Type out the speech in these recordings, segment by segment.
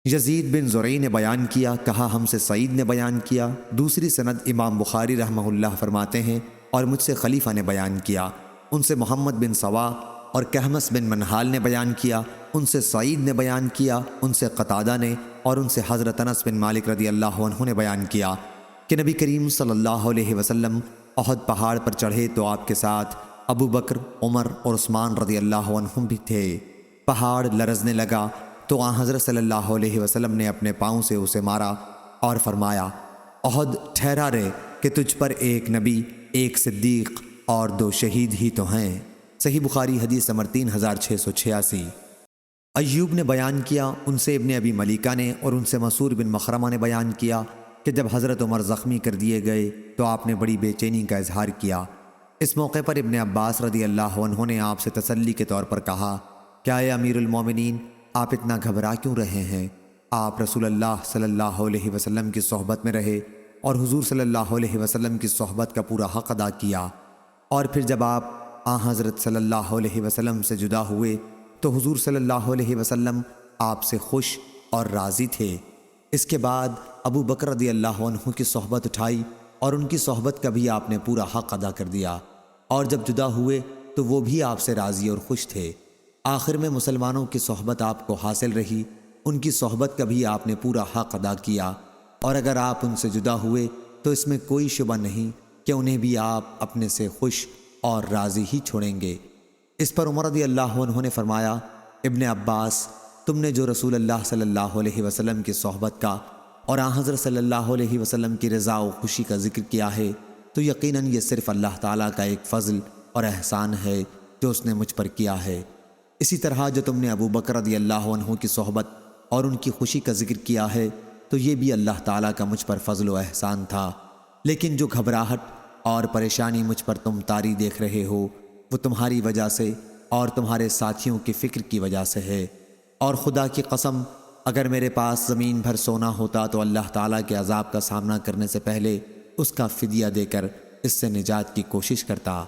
یزید بن زرعی نے بیان کیا، کہا ہم سے سعید نے بیان کیا۔ دوسری سند امام بخاری رحمہ اللہ فرماتے ہیں اور مجھ سے خلیفہ نے بیان کیا، ان سے محمد بن سوا اور کہمس بن منہال نے بیان کیا، ان سے سعید نے بیان کیا، ان سے قتادہ نے اور ان سے حضرت انس بن مالک رضی اللہ عنہ نے بیان کیا کہ نبی کریم صلی اللہ علیہ وسلم احد پہاڑ پر چڑھے تو آپ کے ساتھ ابو بکر، عمر اور عثمان رضی اللہ عنہم بھی تھے۔ پہاڑ لرزنے لگا تو آن حضرت صلی اللہ علیہ وسلم نے اپنے پاؤں سے اسے مارا اور فرمایا، احد ٹھہرا رہے کہ تجھ پر ایک نبی، ایک صدیق اور 2 شہید ہی تو ہیں۔ صحیح بخاری حدیث نمبر 3686۔ ایوب نے بیان کیا، ان سے ابن ابی ملیکہ نے اور ان سے مسعور بن مخرمہ نے بیان کیا کہ جب حضرت عمر زخمی کر دیے گئے تو آپ نے بڑی بے چینی کا اظہار کیا۔ اس موقع پر ابن عباس رضی اللہ عنہ نے آپ سے تسلی کے طور پر کہا، کیا اے امیر المومنین، آپ اتنا گھبرا کیوں رہے ہیں؟ آپ رسول اللہ صلی اللہ علیہ وسلم کی صحبت میں رہے اور حضور صلی اللہ علیہ وسلم کی صحبت کا پورا حق ادا کیا، اور پھر جب آپ حضرت صلی اللہ علیہ وسلم سے جدا ہوئے تو حضور صلی اللہ علیہ وسلم آپ سے خوش اور راضی تھے۔ اس کے بعد ابو بکر رضی اللہ عنہ کی صحبت اٹھائی اور ان کی صحبت کا بھی آپ نے پورا حق ادا کر دیا، اور جب جدا ہوئے تو وہ بھی آپ سے راضی اور خوش تھے۔ آخر میں مسلمانوں کی صحبت آپ کو حاصل رہی، ان کی صحبت کا بھی آپ نے پورا حق ادا کیا، اور اگر آپ ان سے جدا ہوئے تو اس میں کوئی شبہ نہیں کہ انہیں بھی آپ اپنے سے خوش اور راضی ہی چھوڑیں گے۔ اس پر عمر رضی اللہ عنہ نے فرمایا، ابن عباس، تم نے جو رسول اللہ صلی اللہ علیہ وسلم کی صحبت کا اور آن حضرت صلی اللہ علیہ وسلم کی رضا و خوشی کا ذکر کیا ہے تو یقیناً یہ صرف اللہ تعالیٰ کا ایک فضل اور احسان ہے جو اس نے مجھ پر کیا ہے۔ اسی طرح جو تم نے ابو بکر رضی اللہ عنہ کی صحبت اور ان کی خوشی کا ذکر کیا ہے تو یہ بھی اللہ تعالیٰ کا مجھ پر فضل و احسان تھا، لیکن جو گھبراہٹ اور پریشانی مجھ پر تم طاری دیکھ رہے ہو وہ تمہاری وجہ سے اور تمہارے ساتھیوں کی فکر کی وجہ سے ہے، اور خدا کی قسم اگر میرے پاس زمین بھر سونا ہوتا تو اللہ تعالیٰ کے عذاب کا سامنا کرنے سے پہلے اس کا فدیہ دے کر اس سے نجات کی کوشش کرتا۔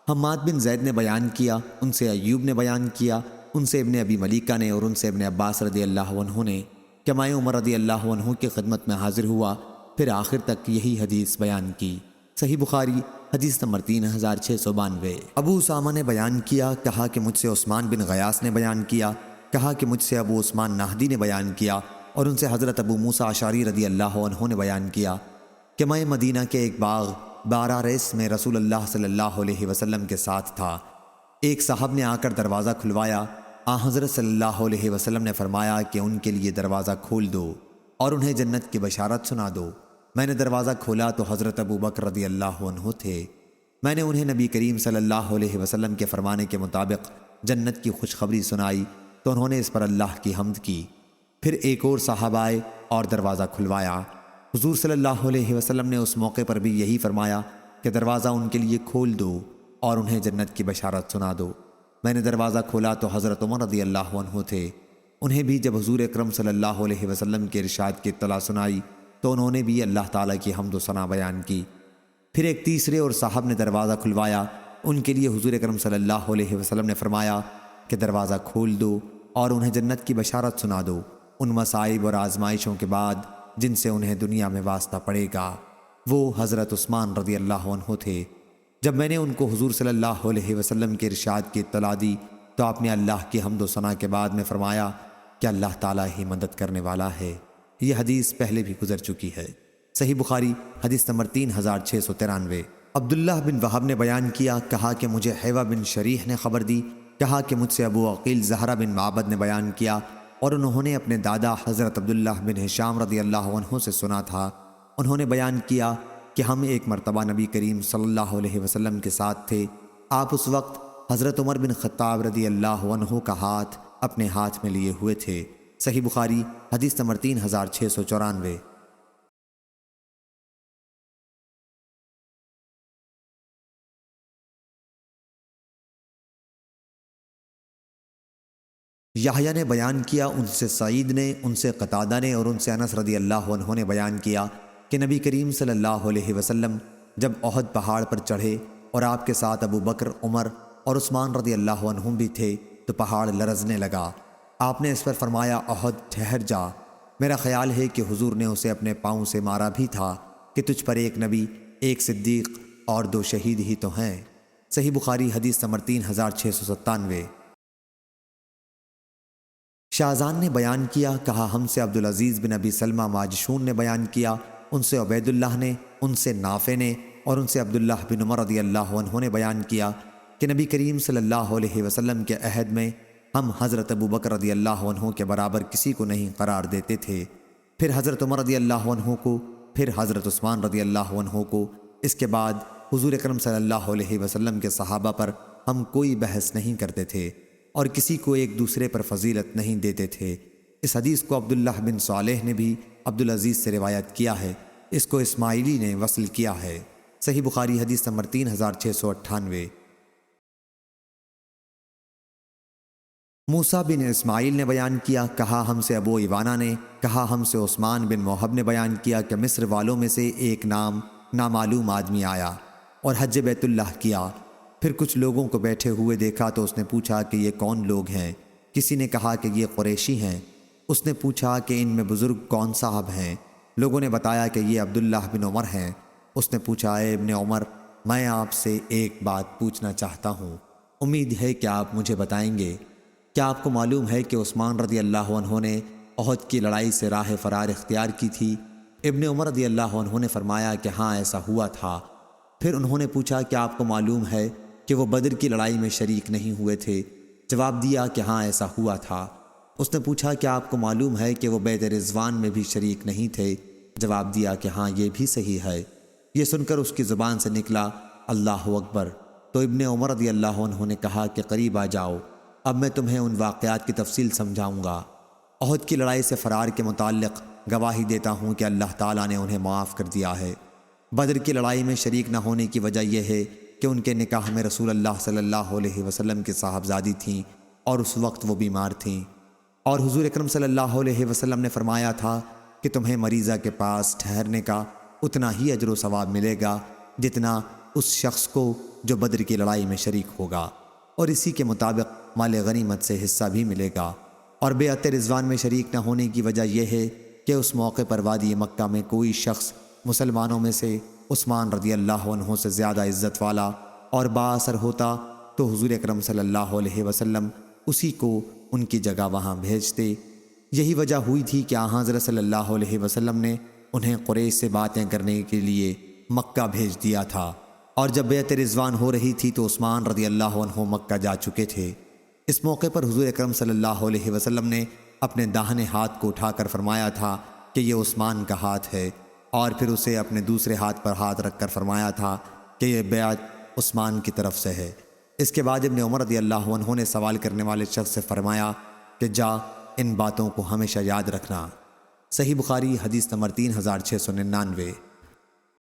حماد بن زید نے بیان کیا، ان سے ایوب نے بیان کیا، ان سے ابن ابی ملیکہ نے اور ان سے ابن عباس رضی اللہ عنہ نے کہ میں عمر رضی اللہ عنہ کی خدمت میں حاضر ہوا، پھر آخر تک یہی حدیث بیان کی۔ صحیح بخاری حدیث نمبر 3692۔ ابو اسامہ نے بیان کیا، کہا کہ مجھ سے عثمان بن غیاث نے بیان کیا، کہا کہ مجھ سے ابو عثمان نہدی نے بیان کیا، اور ان سے حضرت ابو موسیٰ اشعری رضی اللہ عنہ نے بیان کیا کہ میں مدینہ کے ایک باغ بارہ ریس میں رسول اللہ صلی اللہ علیہ وسلم کے ساتھ تھا۔ ایک صاحب نے آ کر دروازہ کھلوایا، حضرت صلی اللہ علیہ وسلم نے فرمایا کہ ان کے لیے دروازہ کھول دو اور انہیں جنت کی بشارت سنا دو۔ میں نے دروازہ کھولا تو حضرت ابو بکر رضی اللہ عنہ تھے۔ میں نے انہیں نبی کریم صلی اللہ علیہ وسلم کے فرمانے کے مطابق جنت کی خوشخبری سنائی تو انہوں نے اس پر اللہ کی حمد کی۔ پھر ایک اور صاحب آئے اور دروازہ کھلوایا۔ حضور صلی اللہ علیہ وسلم نے اس موقع پر بھی یہی فرمایا کہ دروازہ ان کے لیے کھول دو اور انہیں جنت کی بشارت سنا دو۔ میں نے دروازہ کھولا تو حضرت عمر رضی اللہ عنہ تھے۔ انہیں بھی جب حضور اکرم صلی اللہ علیہ وسلم کے ارشاد کی اطلاع سنائی تو انہوں نے بھی اللہ تعالیٰ کی حمد و ثنا بیان کی۔ پھر ایک تیسرے اور صاحب نے دروازہ کھلوایا، ان کے لیے حضور اکرم صلی اللہ علیہ وسلم نے فرمایا کہ دروازہ کھول دو اور انہیں جنت کی بشارت سنا دو ان مصائب اور آزمائشوں کے بعد جن سے انہیں دنیا میں واسطہ پڑے گا۔ وہ حضرت عثمان رضی اللہ عنہ تھے۔ جب میں نے ان کو حضور صلی اللہ علیہ وسلم کے ارشاد کی اطلاع دی تو آپ نے اللہ کی حمد و ثنا کے بعد میں فرمایا کہ اللہ تعالیٰ ہی مدد کرنے والا ہے۔ یہ حدیث پہلے بھی گزر چکی ہے۔ صحیح بخاری حدیث نمبر 3693۔ عبداللہ بن وہب نے بیان کیا، کہا کہ مجھے حیوہ بن شریح نے خبر دی، کہا کہ مجھ سے ابو عقیل زہرہ بن معبد نے بیان کیا اور انہوں نے اپنے دادا حضرت عبداللہ بن ہشام رضی اللہ عنہ سے سنا تھا۔ انہوں نے بیان کیا کہ ہم ایک مرتبہ نبی کریم صلی اللہ علیہ وسلم کے ساتھ تھے۔ آپ اس وقت حضرت عمر بن خطاب رضی اللہ عنہ کا ہاتھ اپنے ہاتھ میں لیے ہوئے تھے۔ صحیح بخاری حدیث نمبر 3694۔ یحییٰ نے بیان کیا، ان سے سعید نے، ان سے قتادہ نے اور ان سے انس رضی اللہ عنہ نے بیان کیا کہ نبی کریم صلی اللہ علیہ وسلم جب احد پہاڑ پر چڑھے اور آپ کے ساتھ ابو بکر، عمر اور عثمان رضی اللہ عنہم بھی تھے تو پہاڑ لرزنے لگا۔ آپ نے اس پر فرمایا، احد ٹھہر جا، میرا خیال ہے کہ حضور نے اسے اپنے پاؤں سے مارا بھی تھا کہ تجھ پر ایک نبی، ایک صدیق اور 2 شہید ہی تو ہیں۔ صحیح بخاری حدیث نمبر 3697۔ شاہزان نے بیان کیا، کہا ہم سے عبدالعزیز بن ابی سلمہ ماجشون نے بیان کیا، ان سے عبید اللہ نے، ان سے نافع نے اور ان سے عبداللہ بن عمر رضی اللہ عنہ نے بیان کیا کہ نبی کریم صلی اللہ علیہ وسلم کے عہد میں ہم حضرت ابو بکر رضی اللہ عنہ کے برابر کسی کو نہیں قرار دیتے تھے، پھر حضرت عمر رضی اللہ عنہ کو، پھر حضرت عثمان رضی اللہ عنہ کو، اس کے بعد حضور اکرم صلی اللہ علیہ وسلم کے صحابہ پر ہم کوئی بحث نہیں کرتے تھے اور کسی کو ایک دوسرے پر فضیلت نہیں دیتے تھے۔ اس حدیث کو عبداللہ بن صالح نے بھی عبدالعزیز سے روایت کیا ہے، اس کو اسماعیلی نے وصل کیا ہے۔ صحیح بخاری حدیث نمبر 3698۔ موسیٰ بن اسماعیل نے بیان کیا، کہا ہم سے ابو ایوانہ نے، کہا ہم سے عثمان بن موہب نے بیان کیا کہ مصر والوں میں سے ایک نامعلوم آدمی آیا اور حج بیت اللہ کیا، پھر کچھ لوگوں کو بیٹھے ہوئے دیکھا تو اس نے پوچھا کہ یہ کون لوگ ہیں؟ کسی نے کہا کہ یہ قریشی ہیں۔ اس نے پوچھا کہ ان میں بزرگ کون صاحب ہیں؟ لوگوں نے بتایا کہ یہ عبداللہ بن عمر ہیں۔ اس نے پوچھا، اے ابن عمر، میں آپ سے ایک بات پوچھنا چاہتا ہوں، امید ہے کہ آپ مجھے بتائیں گے۔ کیا آپ کو معلوم ہے کہ عثمان رضی اللہ عنہ نے احد کی لڑائی سے راہ فرار اختیار کی تھی؟ ابن عمر رضی اللہ عنہ نے فرمایا کہ ہاں ایسا ہوا تھا۔ پھر انہوں نے پوچھا، کیا آپ کو معلوم ہے کہ وہ بدر کی لڑائی میں شریک نہیں ہوئے تھے؟ جواب دیا کہ ہاں ایسا ہوا تھا۔ اس نے پوچھا، کیا آپ کو معلوم ہے کہ وہ بیعت رضوان میں بھی شریک نہیں تھے؟ جواب دیا کہ ہاں یہ بھی صحیح ہے۔ یہ سن کر اس کی زبان سے نکلا اللہ اکبر، تو ابن عمر رضی اللہ عنہ نے کہا کہ قریب آ جاؤ، اب میں تمہیں ان واقعات کی تفصیل سمجھاؤں گا۔ احد کی لڑائی سے فرار کے متعلق گواہی دیتا ہوں کہ اللہ تعالیٰ نے انہیں معاف کر دیا ہے۔ بدر کی لڑائی میں شریک نہ ہونے کی وجہ یہ ہے کہ ان کے نکاح میں رسول اللہ صلی اللہ علیہ وسلم کی صاحبزادی تھیں اور اس وقت وہ بیمار تھیں، اور حضور اکرم صلی اللہ علیہ وسلم نے فرمایا تھا کہ تمہیں مریضہ کے پاس ٹھہرنے کا اتنا ہی اجر و ثواب ملے گا جتنا اس شخص کو جو بدر کی لڑائی میں شریک ہوگا، اور اسی کے مطابق مال غنیمت سے حصہ بھی ملے گا۔ اور بیعت رضوان میں شریک نہ ہونے کی وجہ یہ ہے کہ اس موقع پر وادی مکہ میں کوئی شخص مسلمانوں میں سے عثمان رضی اللہ عنہ سے زیادہ عزت والا اور بااثر ہوتا تو حضور اکرم صلی اللہ علیہ وسلم اسی کو ان کی جگہ وہاں بھیجتے۔ یہی وجہ ہوئی تھی کہ حضرت صلی اللہ علیہ وسلم نے انہیں قریش سے باتیں کرنے کے لیے مکہ بھیج دیا تھا، اور جب بیعت رضوان ہو رہی تھی تو عثمان رضی اللہ عنہ مکہ جا چکے تھے۔ اس موقع پر حضور اکرم صلی اللہ علیہ وسلم نے اپنے داہنے ہاتھ کو اٹھا کر فرمایا تھا کہ یہ عثمان کا ہاتھ ہے، اور پھر اسے اپنے دوسرے ہاتھ پر ہاتھ رکھ کر فرمایا تھا کہ یہ بیعت عثمان کی طرف سے ہے۔ اس کے بعد ابن عمر رضی اللہ عنہ نے سوال کرنے والے شخص سے فرمایا کہ جا ان باتوں کو ہمیشہ یاد رکھنا۔ صحیح بخاری حدیث نمبر 3699۔